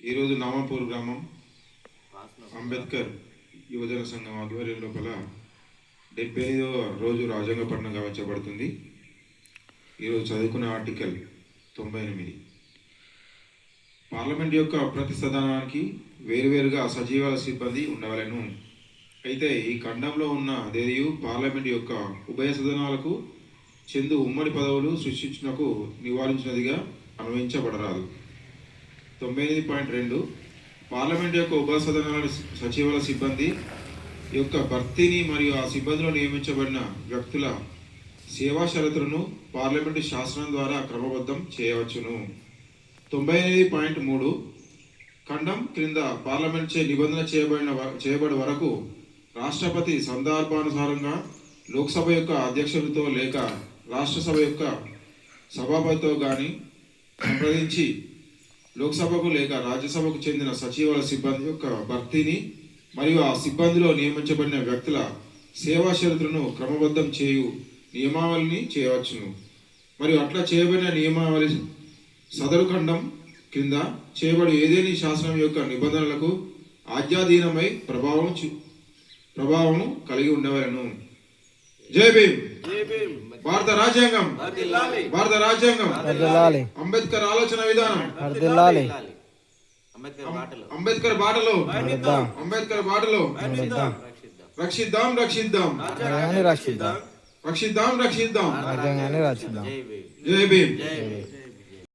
ఈరోజు నామాపూర్ గ్రామం అంబేద్కర్ యువజన సంఘం ఆధ్వర్యం లోపల 75వ రోజు రాజ్యాంగ పండుగ గావించబడుతుంది. ఈరోజు చదువుకున్న ఆర్టికల్ 98. పార్లమెంట్ యొక్క ప్రతి సదనానికి వేరువేరుగా సచివాలయ సిబ్బంది ఉండవలెను. అయితే ఈ ఖండంలో ఉన్న దేనియు పార్లమెంట్ యొక్క ఉభయ సదనాలకు చెందు ఉమ్మడి పదవులు సృష్టించుటకు నివారించినదిగా అన్వయించబడరాదు. 98.2 పార్లమెంట్ యొక్క ఉభయ సదనాల సచివాలయ సిబ్బంది యొక్క భర్తీని మరియు ఆ సిబ్బందిలో నియమించబడిన వ్యక్తుల సేవా షరతులను పార్లమెంటు శాసనం ద్వారా క్రమబద్ధం చేయవచ్చును. 98.3 ఖండం క్రింద పార్లమెంట్ చే నిబంధన చేయబడి వరకు రాష్ట్రపతి సందర్భానుసారంగా లోక్సభ యొక్క అధ్యక్షుడితో లేక రాష్ట్రసభ యొక్క సభాపతితో కానీ సంప్రదించి లోక్సభకు లేక రాజ్యసభకు చెందిన సచివాలయ సిబ్బంది యొక్క భర్తీని మరియు ఆ సిబ్బందిలో నియమించబడిన వ్యక్తుల సేవా షరతులను క్రమబద్ధం చేయు నియమావళిని చేయవచ్చును. మరియు అట్లా చేయబడిన నియమావళి సదరు ఖండం కింద చేయబడి ఏదేని శాసనం యొక్క నిబంధనలకు ఆజ్ఞాధీనమై ప్రభావము కలిగి ఉండవలను. జై భీమ్. భారత రాజ్యాంగం అంబేద్కర్ ఆలోచన విధానం అంబేద్కర్ బాటలో రక్షిద్దాం రక్షిద్దాం. జై భీమ్.